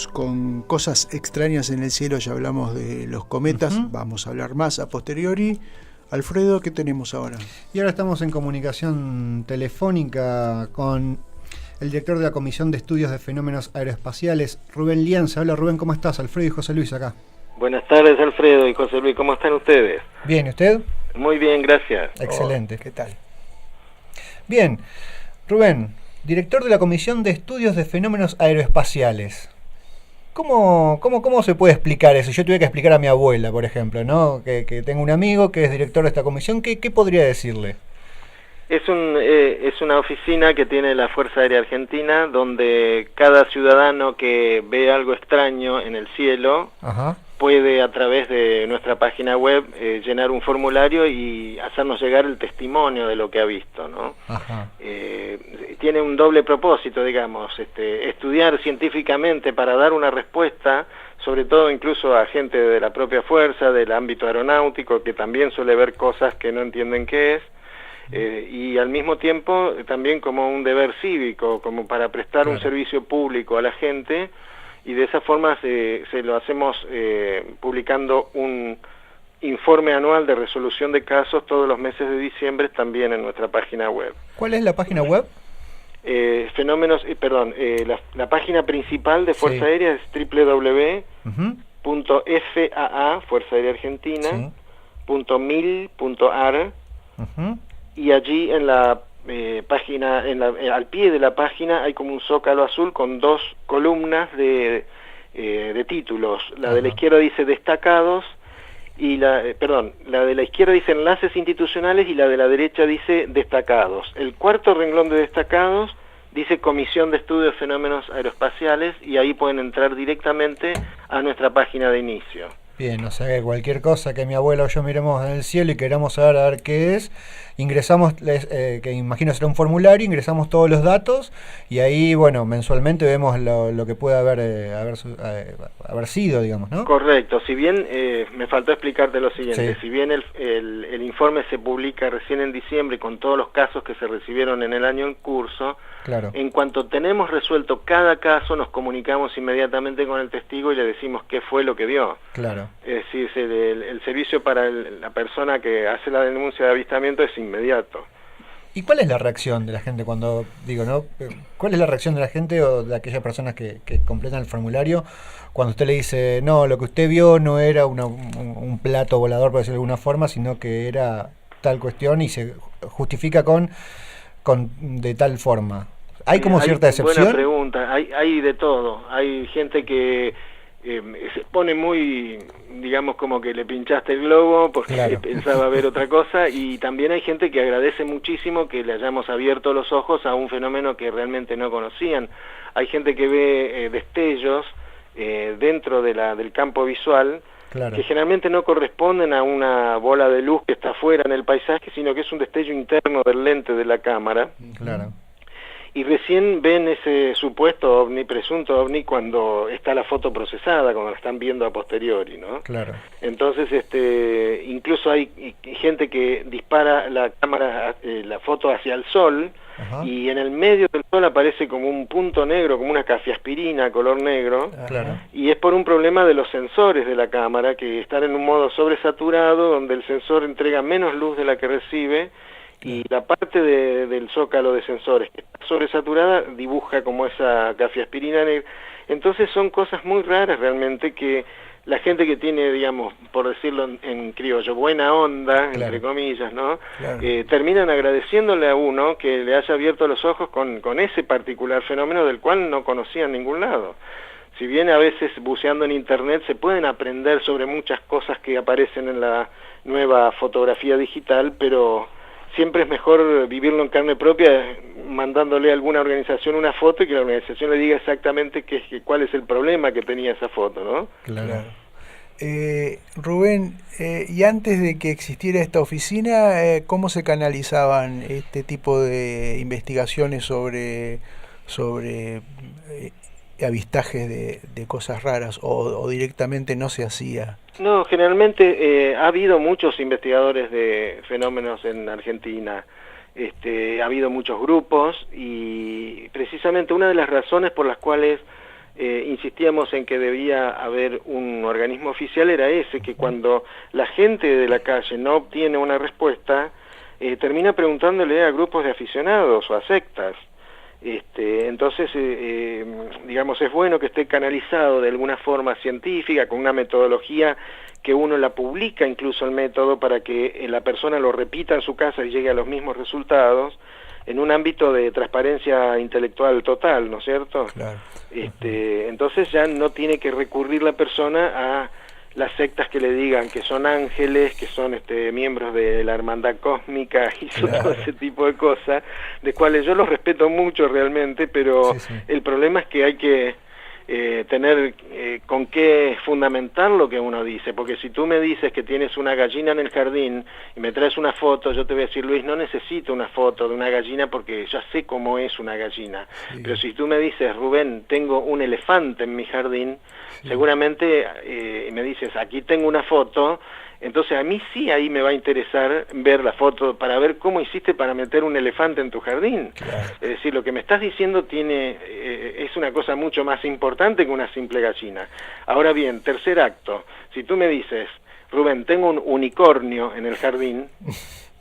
seguimos con cosas extrañas en el cielo, ya hablamos de los cometas, vamos a hablar más a posteriori. Alfredo, ¿qué tenemos ahora? Y ahora estamos en comunicación telefónica con el director de la Comisión de Estudios de Fenómenos Aeroespaciales, Rubén Lienza. Hola Rubén, ¿cómo estás? Alfredo y José Luis acá. Buenas tardes, Alfredo y José Luis, ¿cómo están ustedes? Bien, ¿y usted? Muy bien, gracias. Excelente. ¿Qué tal? Bien, Rubén, director de la Comisión de Estudios de Fenómenos Aeroespaciales. ¿Cómo se puede explicar eso? Yo tuve que explicar a mi abuela, por ejemplo, ¿no? Que tengo un amigo que es director de esta comisión. ¿Qué podría decirle? Es una oficina que tiene la Fuerza Aérea Argentina, donde cada ciudadano que ve algo extraño en el cielo puede, a través de nuestra página web, llenar un formulario y hacernos llegar el testimonio de lo que ha visto, ¿no? Tiene un doble propósito, digamos, estudiar científicamente para dar una respuesta, sobre todo incluso a gente de la propia fuerza, del ámbito aeronáutico, que también suele ver cosas que no entienden qué es, y al mismo tiempo también como un deber cívico, como para prestar un servicio público a la gente, y de esa forma se lo hacemos publicando un informe anual de resolución de casos todos los meses de diciembre también en nuestra página web. ¿Cuál es la página web? La página principal de Fuerza Aérea es www.faa, Fuerza Aérea Argentina, .mil.ar, y allí en la página, al pie de la página hay como un zócalo azul con dos columnas de títulos. La de la izquierda dice destacados, y la de la izquierda dice enlaces institucionales y la de la derecha dice destacados. El cuarto renglón de destacados dice Comisión de Estudios de Fenómenos Aeroespaciales, y ahí pueden entrar directamente a nuestra página de inicio. Bien, o sea que cualquier cosa que mi abuela o yo miremos en el cielo y queramos saber a ver qué es, ingresamos, que imagino será un formulario, ingresamos todos los datos y ahí, bueno, mensualmente vemos lo que puede haber sido, digamos, ¿no? Correcto. Si bien, me faltó explicarte lo siguiente, si bien el informe se publica recién en diciembre con todos los casos que se recibieron en el año en curso, en cuanto tenemos resuelto cada caso, nos comunicamos inmediatamente con el testigo y le decimos qué fue lo que vio. Es decir, el servicio para la persona que hace la denuncia de avistamiento es inmediato. ¿Y cuál es la reacción de la gente cuando, cuál es la reacción de la gente o de aquellas personas que completan el formulario cuando usted le dice, no, lo que usted vio no era un plato volador, por decirlo de alguna forma, sino que era tal cuestión y se justifica de tal forma? ¿Hay como cierta decepción? Buena pregunta, hay de todo. Hay gente que se pone muy, digamos, como que le pinchaste el globo porque pensaba ver otra cosa, y también hay gente que agradece muchísimo que le hayamos abierto los ojos a un fenómeno que realmente no conocían. Hay gente que ve destellos dentro del campo visual, que generalmente no corresponden a una bola de luz que está afuera en el paisaje, sino que es un destello interno del lente de la cámara. Y recién ven ese supuesto ovni, presunto ovni, cuando está la foto procesada, cuando la están viendo a posteriori, ¿no? Entonces, incluso hay gente que dispara la cámara, la foto hacia el sol, y en el medio del sol aparece como un punto negro, como una cafeaspirina color negro, y es por un problema de los sensores de la cámara, que están en un modo sobresaturado, donde el sensor entrega menos luz de la que recibe, y la parte del zócalo de sensores que está sobresaturada dibuja como esa cafeaspirina negra. Entonces son cosas muy raras realmente, que la gente que tiene, digamos, por decirlo en criollo, buena onda, entre comillas, ¿no? Terminan agradeciéndole a uno que le haya abierto los ojos con ese particular fenómeno del cual no conocían ningún lado. Si bien a veces buceando en internet se pueden aprender sobre muchas cosas que aparecen en la nueva fotografía digital, pero siempre es mejor vivirlo en carne propia, mandándole a alguna organización una foto y que la organización le diga exactamente cuál es el problema que tenía esa foto, ¿no? Rubén, y antes de que existiera esta oficina, ¿cómo se canalizaban este tipo de investigaciones sobre avistajes de cosas raras, o directamente no se hacía? No, generalmente ha habido muchos investigadores de fenómenos en Argentina, ha habido muchos grupos, y precisamente una de las razones por las cuales insistíamos en que debía haber un organismo oficial, era ese, que cuando la gente de la calle no obtiene una respuesta, termina preguntándole a grupos de aficionados o a sectas. Entonces, digamos, es bueno que esté canalizado de alguna forma científica, con una metodología que uno la publica, incluso el método, para que la persona lo repita en su casa y llegue a los mismos resultados, en un ámbito de transparencia intelectual total, ¿no es cierto? Claro. Entonces ya no tiene que recurrir la persona a las sectas que le digan que son ángeles, que son miembros de la hermandad cósmica y todo ese tipo de cosas, de cuales yo los respeto mucho realmente, pero el problema es que hay que tener con qué fundamentar lo que uno dice, porque si tú me dices que tienes una gallina en el jardín y me traes una foto, yo te voy a decir, Luis, no necesito una foto de una gallina porque ya sé cómo es una gallina, pero si tú me dices, Rubén, tengo un elefante en mi jardín, seguramente me dices, aquí tengo una foto, entonces a mí sí ahí me va a interesar ver la foto para ver cómo hiciste para meter un elefante en tu jardín. Claro. Es decir, lo que me estás diciendo es una cosa mucho más importante que una simple gallina. Ahora bien, tercer acto, si tú me dices, Rubén, tengo un unicornio en el jardín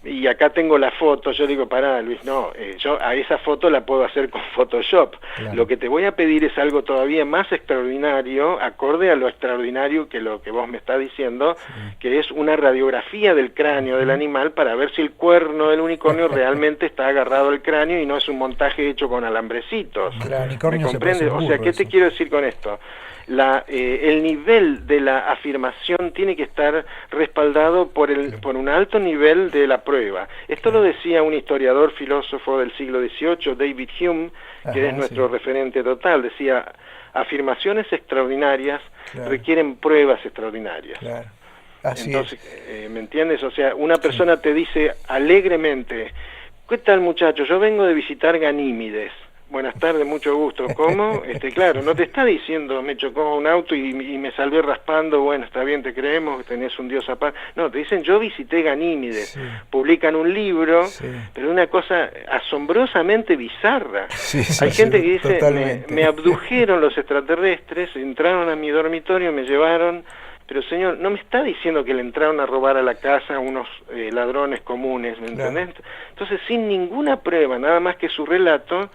y acá tengo la foto, yo digo, pará, Luis, no, yo a esa foto la puedo hacer con Photoshop. Claro. Lo que te voy a pedir es algo todavía más extraordinario, acorde a lo extraordinario que lo que vos me estás diciendo, que es una radiografía del cráneo del animal para ver si el cuerno del unicornio realmente está agarrado al cráneo y no es un montaje hecho con alambrecitos. Claro, ¿me comprendes? O sea, ¿qué te quiero decir con esto? El nivel de la afirmación tiene que estar respaldado por un alto nivel de la prueba. Esto lo decía un historiador filósofo del siglo XVIII, David Hume, que es nuestro referente total. Decía, afirmaciones extraordinarias requieren pruebas extraordinarias. Claro. Así Entonces, ¿me entiendes? O sea, una persona te dice alegremente, ¿qué tal, muchacho? Yo vengo de visitar Ganímides. Buenas tardes, mucho gusto. ¿Cómo? Claro, no te está diciendo, me chocó un auto y me salvé raspando, bueno, está bien, te creemos, que tenés un dios aparte. No, te dicen, yo visité Ganímides. Publican un libro, pero una cosa asombrosamente bizarra. Hay gente que dice, me abdujeron los extraterrestres, entraron a mi dormitorio, me llevaron... Pero señor, no me está diciendo que le entraron a robar a la casa unos ladrones comunes, ¿me entendés? Entonces, sin ninguna prueba, nada más que su relato,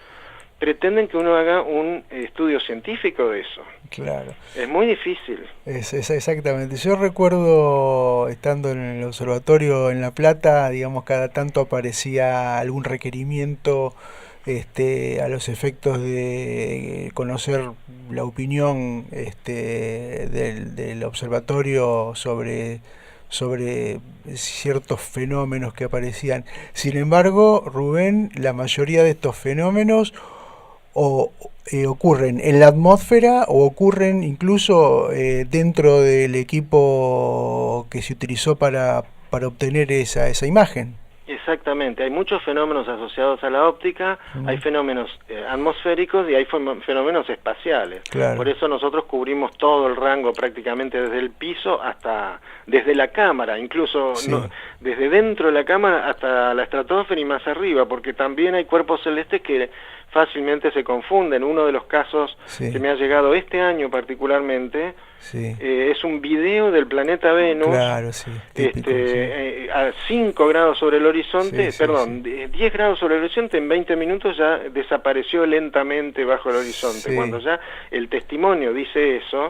pretenden que uno haga un estudio científico de eso. Claro. Es muy difícil. Es exactamente. Yo recuerdo, estando en el observatorio en La Plata, digamos, cada tanto aparecía algún requerimiento a los efectos de conocer la opinión del observatorio sobre ciertos fenómenos que aparecían. Sin embargo, Rubén, la mayoría de estos fenómenos ocurren en la atmósfera o ocurren incluso dentro del equipo que se utilizó para obtener esa imagen. Exactamente, hay muchos fenómenos asociados a la óptica, hay fenómenos atmosféricos y hay fenómenos espaciales. Claro. Por eso nosotros cubrimos todo el rango prácticamente desde el piso hasta, desde la cámara, incluso desde dentro de la cámara hasta la estratosfera y más arriba, porque también hay cuerpos celestes que fácilmente se confunden. Uno de los casos que me ha llegado este año particularmente es un video del planeta Venus, a 5 grados sobre el horizonte, 10 grados sobre el horizonte, en 20 minutos ya desapareció lentamente bajo el horizonte. Cuando ya el testimonio dice eso,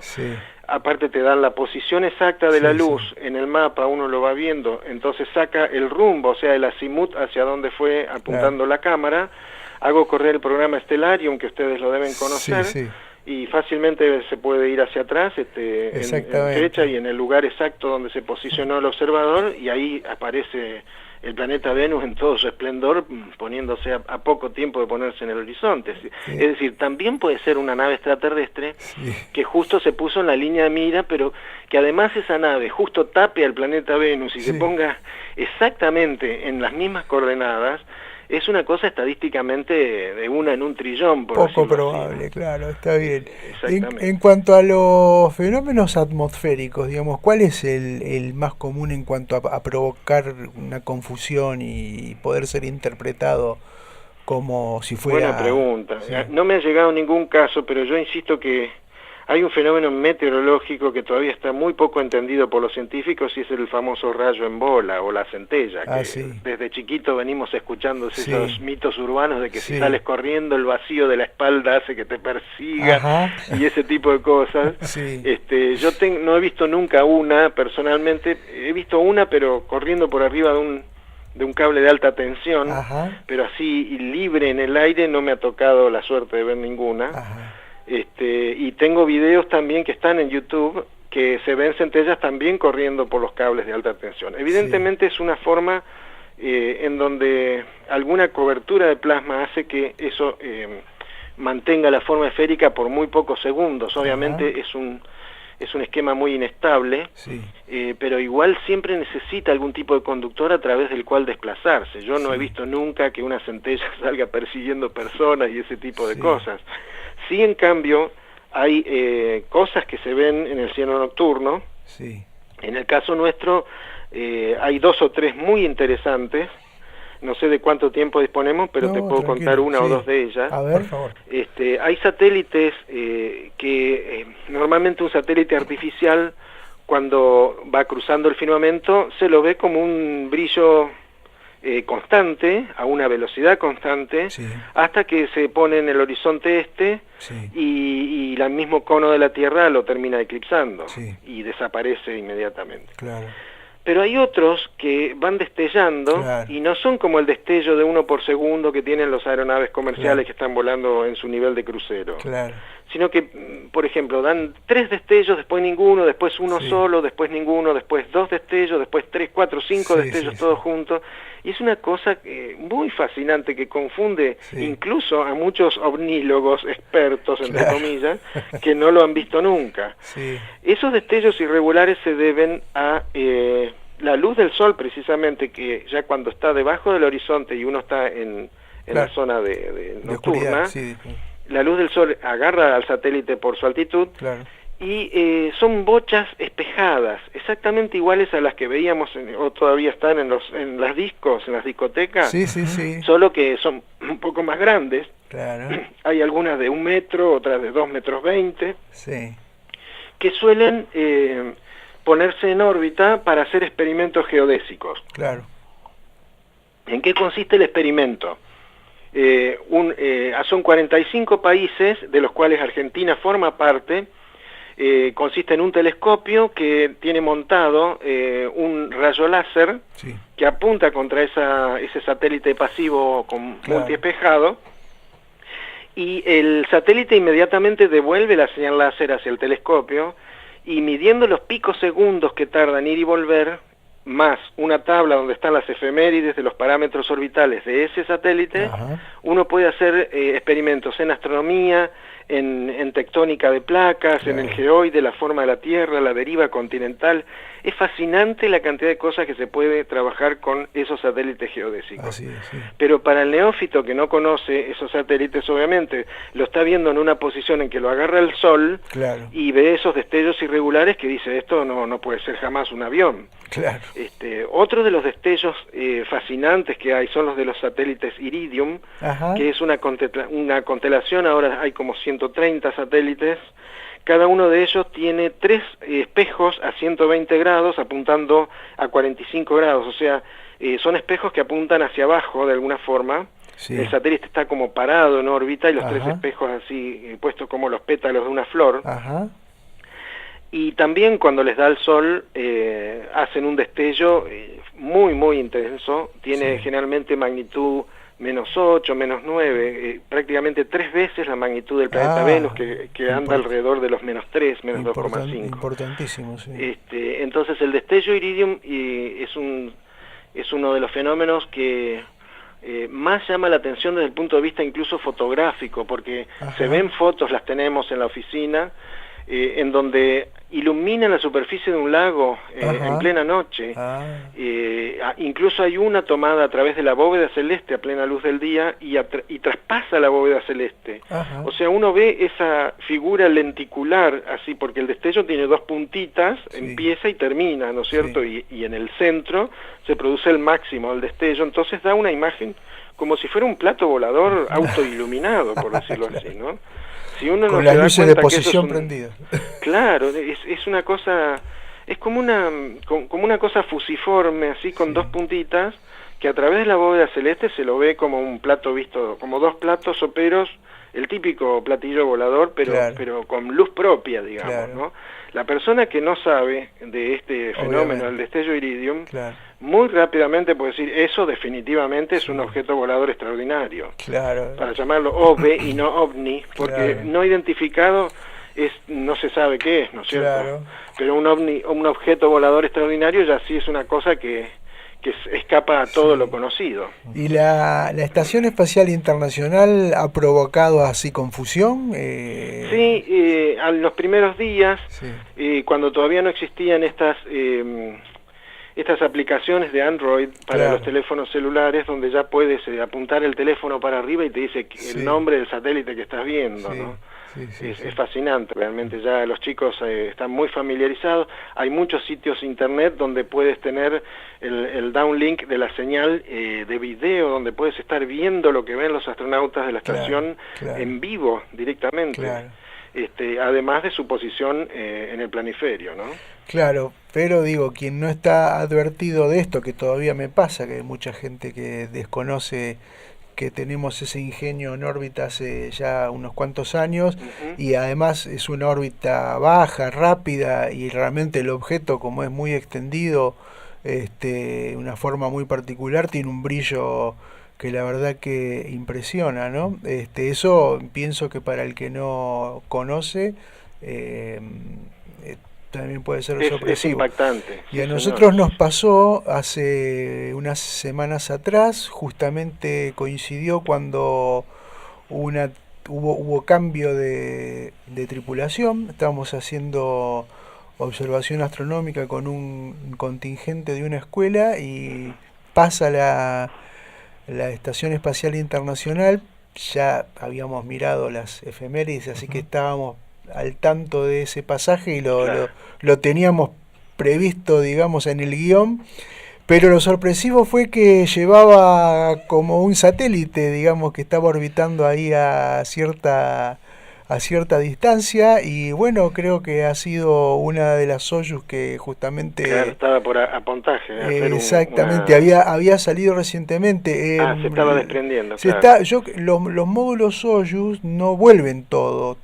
aparte te dan la posición exacta de la luz en el mapa, uno lo va viendo, entonces saca el rumbo, o sea, el azimut hacia donde fue apuntando la cámara. Hago correr el programa Stellarium, que ustedes lo deben conocer, y fácilmente se puede ir hacia atrás, en fecha y en el lugar exacto donde se posicionó el observador, y ahí aparece el planeta Venus en todo su esplendor, poniéndose a poco tiempo de ponerse en el horizonte. Es decir, también puede ser una nave extraterrestre que justo se puso en la línea de mira, pero que además esa nave justo tape al planeta Venus y se ponga exactamente en las mismas coordenadas. Es una cosa estadísticamente de 1 en 1 trillón. Poco probable, así. Claro, está bien. En cuanto a los fenómenos atmosféricos, digamos, ¿cuál es el más común en cuanto a provocar una confusión y poder ser interpretado como si fuera... Buena pregunta. Sí. No me ha llegado ningún caso, pero yo insisto que hay un fenómeno meteorológico que todavía está muy poco entendido por los científicos y es el famoso rayo en bola o la centella, que sí. desde chiquito venimos escuchando Sí. esos mitos urbanos de que Sí. si sales corriendo el vacío de la espalda hace que te persiga. Ajá. Y ese tipo de cosas. Sí. Yo no he visto nunca una, personalmente, he visto una pero corriendo por arriba de un cable de alta tensión, Ajá. pero así libre en el aire no me ha tocado la suerte de ver ninguna. Ajá. Y tengo videos también que están en YouTube que se ven centellas también corriendo por los cables de alta tensión. Evidentemente es una forma en donde alguna cobertura de plasma hace que eso mantenga la forma esférica por muy pocos segundos. Obviamente es un esquema muy inestable, Sí. pero igual siempre necesita algún tipo de conductor a través del cual desplazarse. Yo no Sí. he visto nunca que una centella salga persiguiendo personas y ese tipo de Sí. cosas. Sí, en cambio, hay cosas que se ven en el cielo nocturno. Sí. En el caso nuestro hay 2 o 3 muy interesantes. No sé de cuánto tiempo disponemos, pero No, te puedo tranquilo, contar una o sí. dos de ellas. A ver. Por favor. Hay satélites que normalmente un satélite artificial cuando va cruzando el firmamento se lo ve como un brillo constante, a una velocidad constante, Sí. hasta que se pone en el horizonte Sí. y el mismo cono de la Tierra lo termina eclipsando Sí. y desaparece inmediatamente. Claro. Pero hay otros que van destellando Claro. y no son como el destello de 1 por segundo que tienen los aeronaves comerciales Claro. que están volando en su nivel de crucero, Claro. sino que, por ejemplo, dan 3 destellos, después ninguno, después uno Sí. solo, después ninguno, después 2 destellos, después 3, 4, 5 Sí, destellos sí, todos sí. juntos, y es una cosa muy fascinante que confunde Sí. incluso a muchos ovnílogos expertos, entre Claro. comillas, que no lo han visto nunca. Sí. Esos destellos irregulares se deben a la luz del sol, precisamente, que ya cuando está debajo del horizonte y uno está en Claro. la zona de De oscuridad. nocturna, Sí. la luz del sol agarra al satélite por su altitud Claro. y son bochas espejadas, exactamente iguales a las que veíamos o todavía están en las discos, en las discotecas, Sí, sí, sí. solo que son un poco más grandes. Claro. Hay algunas de 1 metro, otras de 2 metros 20, Sí. que suelen ponerse en órbita para hacer experimentos geodésicos. Claro. ¿En qué consiste el experimento? Son 45 países, de los cuales Argentina forma parte. Consiste en un telescopio que tiene montado un rayo láser Sí. que apunta contra ese satélite pasivo con Claro. multiespejado, y el satélite inmediatamente devuelve la señal láser hacia el telescopio, y midiendo los picosegundos que tardan ir y volver, más una tabla donde están las efemérides de los parámetros orbitales de ese satélite, Ajá. uno puede hacer experimentos en astronomía, en tectónica de placas, en el Claro. geoide, la forma de la Tierra, la deriva continental. Es fascinante la cantidad de cosas que se puede trabajar con esos satélites geodésicos. Así es, sí. Pero para el neófito que no conoce esos satélites, obviamente lo está viendo en una posición en que lo agarra el sol Claro. y ve esos destellos irregulares que dice, esto no puede ser jamás un avión. Claro. Otro de los destellos fascinantes que hay son los de los satélites Iridium, Ajá. que es una constelación. Ahora hay como 130 satélites. Cada uno de ellos tiene 3 espejos a 120 grados apuntando a 45 grados, o sea, son espejos que apuntan hacia abajo de alguna forma. Sí. El satélite está como parado en órbita y los 3 Ajá. espejos así puestos como los pétalos de una flor. Ajá. Y también cuando les da el sol hacen un destello muy muy intenso, tiene Sí. generalmente magnitud -8, -9, prácticamente 3 veces la magnitud del planeta Venus, que anda alrededor de los -3, -2,5. Importantísimo, sí. Entonces el destello Iridium es uno de los fenómenos que más llama la atención desde el punto de vista incluso fotográfico, porque Ajá. se ven fotos, las tenemos en la oficina, en donde iluminan la superficie de un lago Ajá. en plena noche. Ah. Incluso hay una tomada a través de la bóveda celeste a plena luz del día y traspasa la bóveda celeste. Ajá. O sea, uno ve esa figura lenticular así, porque el destello tiene 2 puntitas, Sí. empieza y termina, ¿no es cierto? Sí. Y en el centro se produce el máximo del destello, entonces da una imagen como si fuera un plato volador autoiluminado, por decirlo así, ¿no? Si uno con no las se da luces de cuenta que eso posición es prendidas. Claro, es una cosa, es como una cosa fusiforme, así con dos puntitas, que a través de la bóveda celeste se lo ve como un plato visto, como dos platos soperos, el típico platillo volador, pero con luz propia, digamos, ¿no? La persona que no sabe de este fenómeno, el destello iridium, muy rápidamente puede decir, eso definitivamente es un objeto volador extraordinario. Para llamarlo OVE y no OVNI, porque no identificado no se sabe qué es, ¿no es cierto? Pero un objeto volador extraordinario ya sí es una cosa que escapa a todo lo conocido. ¿Y la Estación Espacial Internacional ha provocado así confusión? Sí, a los primeros días, cuando todavía no existían estas aplicaciones de Android para los teléfonos celulares, donde ya puedes apuntar el teléfono para arriba y te dice el nombre del satélite que estás viendo, ¿no? Es fascinante, realmente ya los chicos están muy familiarizados. Hay muchos sitios internet donde puedes tener el downlink de la señal de video, donde puedes estar viendo lo que ven los astronautas de la estación en vivo directamente, además de su posición en el planiferio, ¿no? Claro, pero digo, quien no está advertido de esto, que todavía me pasa, que hay mucha gente que desconoce que tenemos ese ingenio en órbita hace ya unos cuantos años, y además es una órbita baja, rápida, y realmente el objeto, como es muy extendido, una forma muy particular, tiene un brillo que la verdad que impresiona, ¿no? Eso pienso que para el que no conoce, también puede ser sorpresivo. Es impactante. Y a nosotros nos pasó hace unas semanas atrás, justamente coincidió cuando hubo cambio de tripulación. Estábamos haciendo observación astronómica con un contingente de una escuela y pasa la Estación Espacial Internacional. Ya habíamos mirado las efemérides, así que estábamos al tanto de ese pasaje y lo teníamos previsto, digamos, en el guión, pero lo sorpresivo fue que llevaba como un satélite, digamos, que estaba orbitando ahí a cierta distancia, y bueno, creo que ha sido una de las Soyuz que justamente... estaba por apuntaje. Exactamente, había salido recientemente. Se estaba desprendiendo, los módulos Soyuz no vuelven todo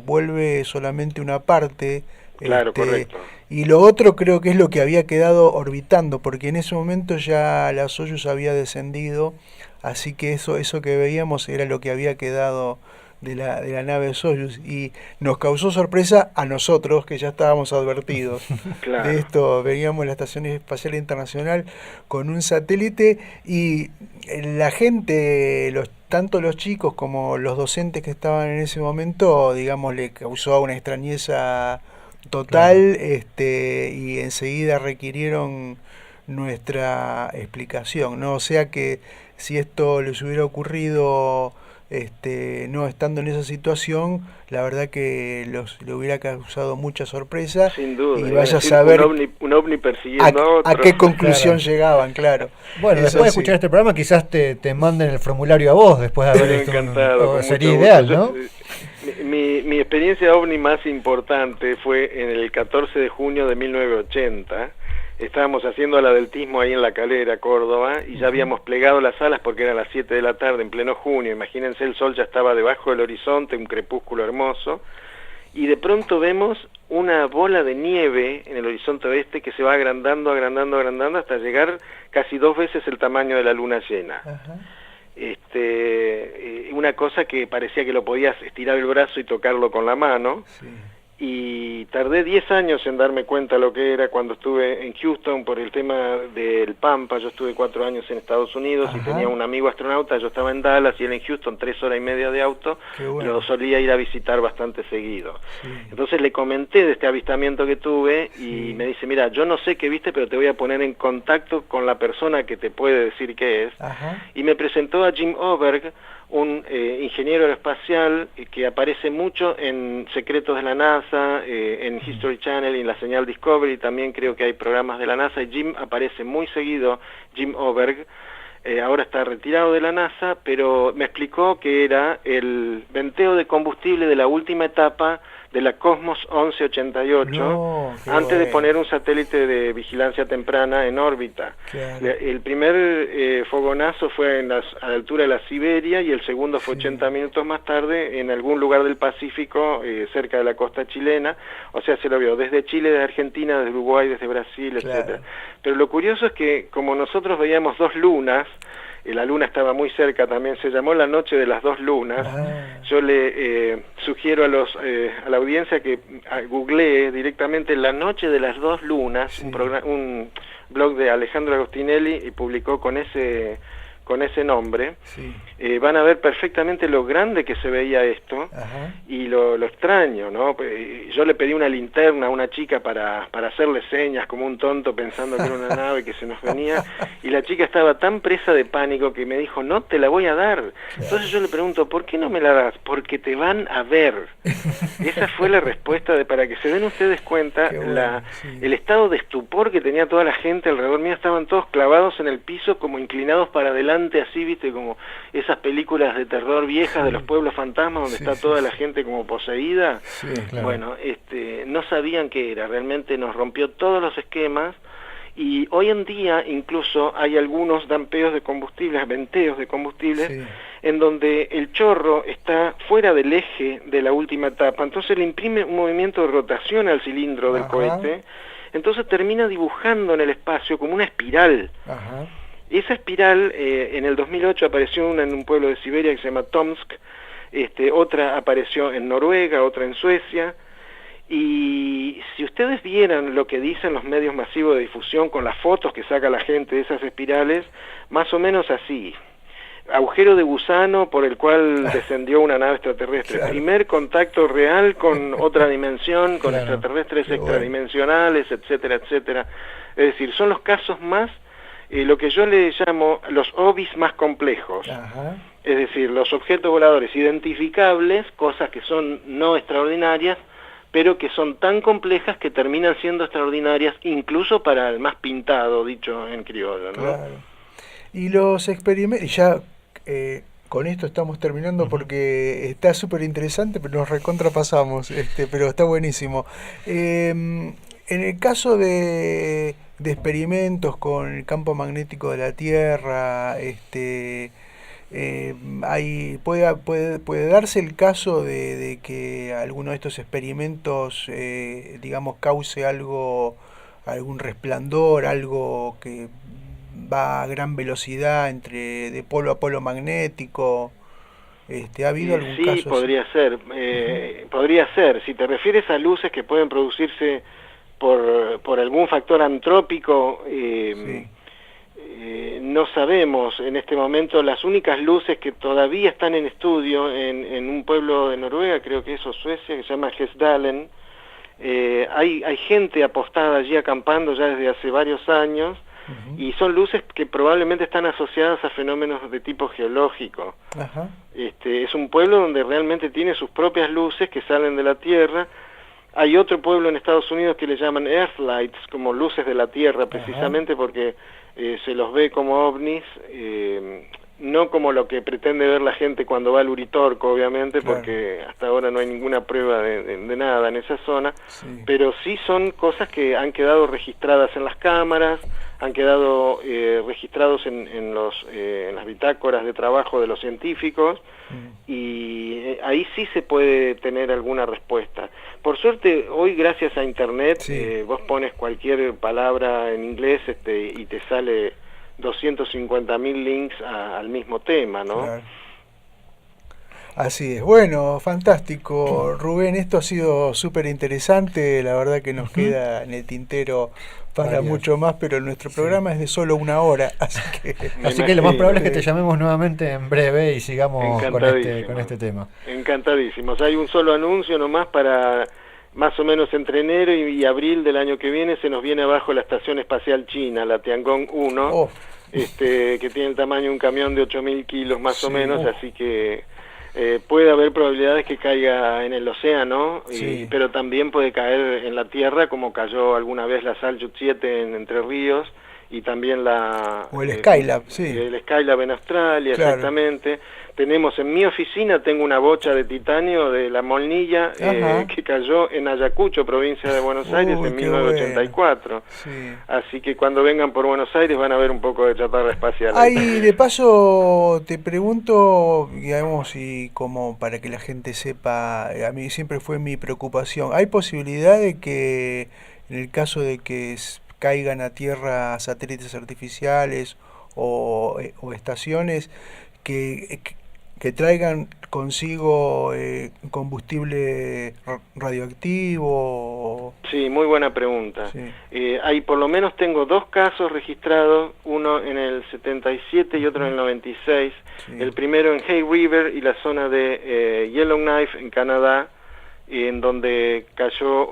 vuelve solamente una parte. Correcto. Y lo otro creo que es lo que había quedado orbitando, porque en ese momento ya la Soyuz había descendido, así que eso que veíamos era lo que había quedado de la nave Soyuz, y nos causó sorpresa a nosotros, que ya estábamos advertidos de esto. Veníamos a la Estación Espacial Internacional con un satélite, y la gente, tanto los chicos como los docentes que estaban en ese momento, digamos, le causó una extrañeza total, y enseguida requirieron nuestra explicación, ¿no? O sea que si esto les hubiera ocurrido no estando en esa situación, la verdad que le hubiera causado mucha sorpresa. Sin duda, y vaya a saber un ovni persiguiendo a otro. A qué conclusión llegaban, Bueno, después de escuchar este programa quizás te manden el formulario a vos después de haber encantado, sería ideal, ¿no? Mi experiencia ovni más importante fue en el 14 de junio de 1980. Estábamos haciendo el atletismo ahí en La Calera, Córdoba, y ya habíamos plegado las alas porque eran las 7 de la tarde, en pleno junio. Imagínense, el sol ya estaba debajo del horizonte, un crepúsculo hermoso, y de pronto vemos una bola de nieve en el horizonte oeste que se va agrandando hasta llegar casi 2 veces el tamaño de la luna llena. Una cosa que parecía que lo podías estirar el brazo y tocarlo con la mano. Y tardé 10 años en darme cuenta lo que era cuando estuve en Houston por el tema del Pampa. Yo estuve 4 años en Estados Unidos y tenía un amigo astronauta. Yo estaba en Dallas y él en Houston, 3 horas y media de auto. Lo solía ir a visitar bastante seguido. Entonces le comenté de este avistamiento que tuve y me dice, mira, yo no sé qué viste, pero te voy a poner en contacto con la persona que te puede decir qué es. Y me presentó a Jim Oberg, un ingeniero aeroespacial que aparece mucho en Secretos de la NASA, en History Channel y en la señal Discovery. También creo que hay programas de la NASA, y Jim aparece muy seguido, Jim Oberg, ahora está retirado de la NASA, pero me explicó que era el venteo de combustible de la última etapa de la Cosmos 1188, antes de poner un satélite de vigilancia temprana en órbita. Claro. El primer fogonazo fue a la altura de la Siberia, y el segundo fue 80 minutos más tarde en algún lugar del Pacífico, cerca de la costa chilena. O sea, se lo vio desde Chile, desde Argentina, desde Uruguay, desde Brasil, etcétera. Pero lo curioso es que, como nosotros veíamos dos lunas, la luna estaba muy cerca también, se llamó la noche de las dos lunas. Yo le sugiero a la audiencia que googlee directamente la noche de las dos lunas, un blog de Alejandro Agostinelli, y publicó con ese nombre. Van a ver perfectamente lo grande que se veía esto. Y lo extraño, ¿no? Yo le pedí una linterna a una chica para hacerle señas como un tonto, pensando que era una nave que se nos venía, y la chica estaba tan presa de pánico que me dijo, no te la voy a dar. Entonces yo le pregunto, ¿por qué no me la das? Porque te van a ver. Esa fue la respuesta, para que se den ustedes cuenta el estado de estupor que tenía toda la gente alrededor mío. Estaban todos clavados en el piso, como inclinados para adelante, así, viste, como esas películas de terror viejas de los pueblos fantasmas, donde está toda la gente como poseída. Bueno, no sabían qué era, realmente nos rompió todos los esquemas. Y hoy en día incluso hay algunos dampeos de combustibles, venteos de combustibles, en donde el chorro está fuera del eje de la última etapa, entonces le imprime un movimiento de rotación al cilindro del cohete, entonces termina dibujando en el espacio como una espiral. Esa espiral, en el 2008 apareció una en un pueblo de Siberia que se llama Tomsk, otra apareció en Noruega, otra en Suecia. Y si ustedes vieran lo que dicen los medios masivos de difusión con las fotos que saca la gente de esas espirales, más o menos así: agujero de gusano por el cual descendió una nave extraterrestre, primer contacto real con otra dimensión, con extraterrestres extradimensionales, etcétera, etcétera. Es decir, son los casos más, lo que yo le llamo los OVNIs más complejos. Es decir, los objetos voladores identificables, cosas que son no extraordinarias, pero que son tan complejas que terminan siendo extraordinarias incluso para el más pintado, dicho en criollo, ¿no? Y los experimentos, ya con esto estamos terminando porque está súper interesante, pero nos recontrapasamos, pero está buenísimo. En el caso de experimentos con el campo magnético de la Tierra, puede darse el caso de que alguno de estos experimentos, digamos, cause algún resplandor, algo que va a gran velocidad de polo a polo magnético. ¿Ha habido algún caso? Sí, podría ser. Podría ser. Si te refieres a luces que pueden producirse por algún factor antrópico, no sabemos en este momento. Las únicas luces que todavía están en estudio en un pueblo de Noruega, creo que es, o Suecia, que se llama Hesdalen, hay gente apostada allí acampando ya desde hace varios años, y son luces que probablemente están asociadas a fenómenos de tipo geológico. Es un pueblo donde realmente tiene sus propias luces que salen de la Tierra. Hay otro pueblo en Estados Unidos que le llaman Earthlights, como luces de la Tierra, precisamente porque se los ve como ovnis, no como lo que pretende ver la gente cuando va al Uritorco, obviamente, porque hasta ahora no hay ninguna prueba de nada en esa zona, pero sí son cosas que han quedado registradas en las cámaras, han quedado registrados en las bitácoras de trabajo de los científicos, y ahí sí se puede tener alguna respuesta. Por suerte, hoy gracias a Internet, vos pones cualquier palabra en inglés y te sale 250.000 links al mismo tema, ¿no? Así es. Bueno, fantástico, Rubén, esto ha sido súper interesante, la verdad que nos queda en el tintero para mucho más, pero nuestro programa es de solo 1 hora, así que lo más probable es que te llamemos nuevamente en breve y sigamos con este tema. Encantadísimos. Hay un solo anuncio nomás para más o menos entre enero y abril del año que viene. Se nos viene abajo la Estación Espacial China, la Tiangong 1, que tiene el tamaño de un camión de 8.000 kilos más o menos, así que puede haber probabilidades que caiga en el océano, pero también puede caer en la Tierra, como cayó alguna vez la Salyut 7 en Entre Ríos, y también o el Skylab, sí. El Skylab en Australia, claro. Exactamente. Tenemos en mi oficina, tengo una bocha de titanio de la Molnilla que cayó en Ayacucho, provincia de Buenos Aires, en 1984. Bueno. Sí. Así que cuando vengan por Buenos Aires van a ver un poco de chatarra espacial. Ahí de paso te pregunto, digamos, y como para que la gente sepa, a mí siempre fue mi preocupación, ¿hay posibilidad de que en el caso de que caigan a tierra satélites artificiales o estaciones que traigan consigo combustible radioactivo? Sí, muy buena pregunta. Sí. Hay por lo menos tengo 2 casos registrados, uno en el 77 y otro en el 96. Sí. El primero en Hay River y la zona de Yellowknife en Canadá, en donde cayó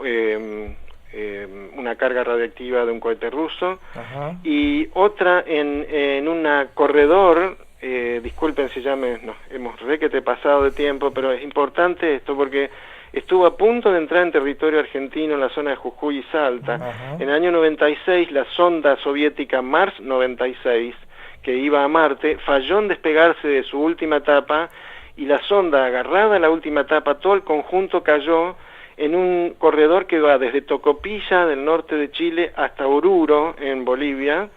una carga radiactiva de un cohete ruso. Ajá. Y otra en un corredor. Disculpen si ya hemos requete pasado de tiempo, pero es importante esto porque estuvo a punto de entrar en territorio argentino en la zona de Jujuy y Salta. Ajá. En el año 96 la sonda soviética Mars 96, que iba a Marte, falló en despegarse de su última etapa y la sonda, agarrada a la última etapa, todo el conjunto cayó en un corredor que va desde Tocopilla del norte de Chile hasta Oruro en Bolivia.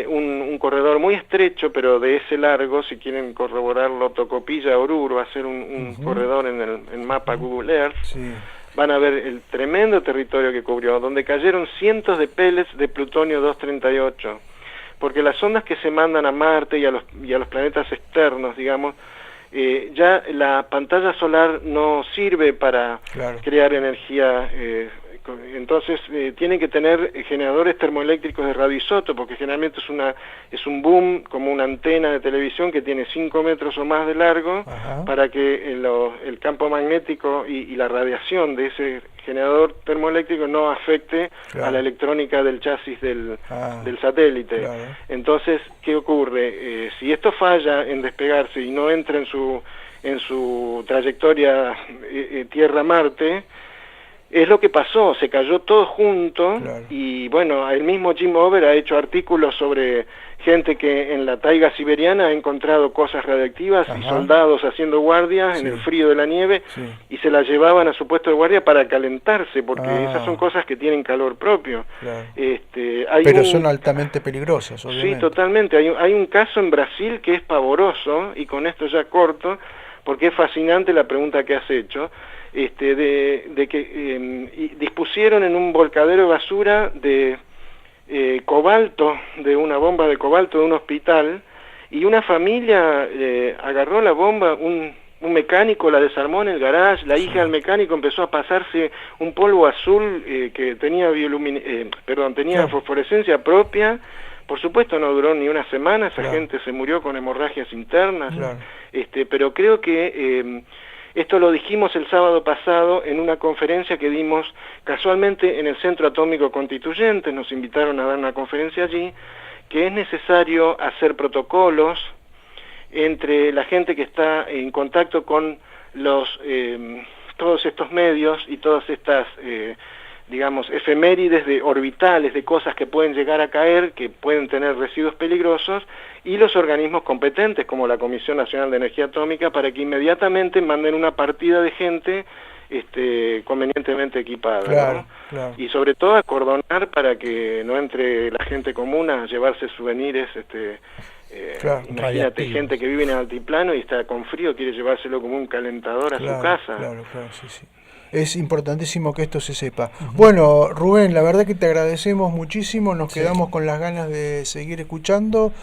Un corredor muy estrecho, pero de ese largo, si quieren corroborarlo, Tocopilla, Oruro, hacer un corredor en el mapa Google Earth, sí. Van a ver el tremendo territorio que cubrió, donde cayeron cientos de pellets de plutonio 238, porque las ondas que se mandan a Marte y a los planetas externos, digamos, ya la pantalla solar no sirve para crear energía. Entonces tienen que tener generadores termoeléctricos de radioisótopo, porque generalmente es un boom como una antena de televisión que tiene 5 metros o más de largo. Ajá. Para que el campo magnético y la radiación de ese generador termoeléctrico no afecte a la electrónica del chasis del satélite. Claro. Entonces, ¿qué ocurre? Si esto falla en despegarse y no entra en su trayectoria Tierra-Marte, es lo que pasó, se cayó todo junto. Claro. Y bueno, el mismo Jim Over ha hecho artículos sobre gente que en la taiga siberiana ha encontrado cosas radiactivas. Ajá. Y soldados haciendo guardia en el frío de la nieve, y se las llevaban a su puesto de guardia para calentarse, porque esas son cosas que tienen calor propio. Claro. Pero son altamente peligrosas, obviamente. Sí, totalmente. Hay un caso en Brasil que es pavoroso, y con esto ya corto, porque es fascinante la pregunta que has hecho. De que dispusieron en un volcadero de basura de cobalto, de una bomba de cobalto de un hospital, y una familia agarró la bomba, un mecánico la desarmó en el garage, la hija del mecánico empezó a pasarse un polvo azul que tenía tenía fosforescencia propia. Por supuesto no duró ni una semana, esa gente se murió con hemorragias internas. Claro. Pero creo que esto lo dijimos el sábado pasado en una conferencia que dimos casualmente en el Centro Atómico Constituyente. Nos invitaron a dar una conferencia allí, que es necesario hacer protocolos entre la gente que está en contacto con todos estos medios y todas estas digamos, efemérides orbitales de cosas que pueden llegar a caer, que pueden tener residuos peligrosos, y los organismos competentes, como la Comisión Nacional de Energía Atómica, para que inmediatamente manden una partida de gente convenientemente equipada. Claro, ¿no? Claro. Y sobre todo acordonar para que no entre la gente común a llevarse souvenirs. Imagínate gente que vive en el altiplano y está con frío, quiere llevárselo como un calentador a su casa. Claro, sí. Es importantísimo que esto se sepa. Bueno, Rubén, la verdad que te agradecemos muchísimo, nos quedamos con las ganas de seguir escuchando,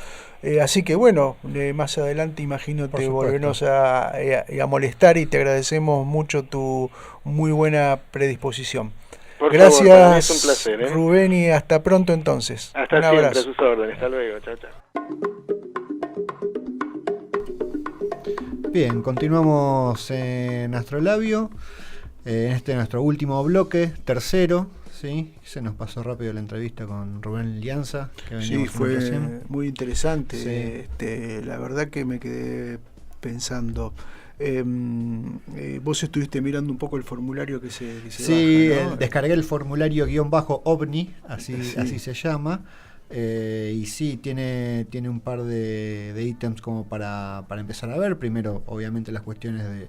así que bueno, más adelante imagino te volveremos a molestar, y te agradecemos mucho tu muy buena predisposición. Gracias, favor, para mí es un placer, Rubén, y hasta pronto entonces. Hasta un siempre, abrazo. A sus órdenes, hasta luego, chao. Bien, continuamos en Astrolabio. En nuestro último bloque, tercero, ¿sí? Se nos pasó rápido la entrevista con Rubén Lianza. Sí, fue muy interesante. Sí. La verdad que me quedé pensando. Vos estuviste mirando un poco el formulario que se sí, baja, ¿no? Descargué el formulario _OVNI, así se llama. Y sí, tiene un par de ítems como para empezar a ver. Primero, obviamente, las cuestiones de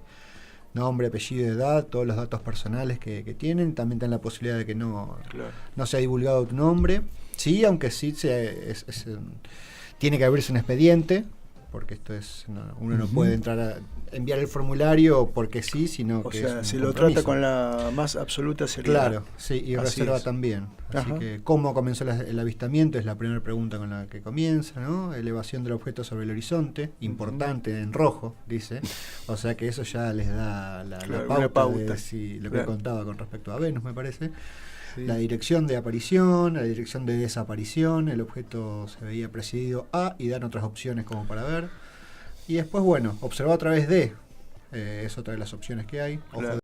nombre, apellido, edad, todos los datos personales que tienen. También tienen la posibilidad de que no sea divulgado tu nombre. Sí, aunque sí tiene que abrirse un expediente, porque esto es uno no puede entrar a enviar el formulario porque sí, sino que es un se lo compromiso. trata con la más absoluta seriedad. Claro, sí, y Así reserva es. también. Así que, ¿cómo comenzó el avistamiento? Es la primera pregunta con la que comienza, ¿no? Elevación del objeto sobre el horizonte, importante, en rojo, dice. O sea que eso ya les da la pauta. De lo que contaba con respecto a Venus, me parece. Sí. La dirección de aparición, la dirección de desaparición, el objeto se veía presidido a, y dan otras opciones como para ver. Y después, bueno, observar a través de, es otra de las opciones que hay. Ojo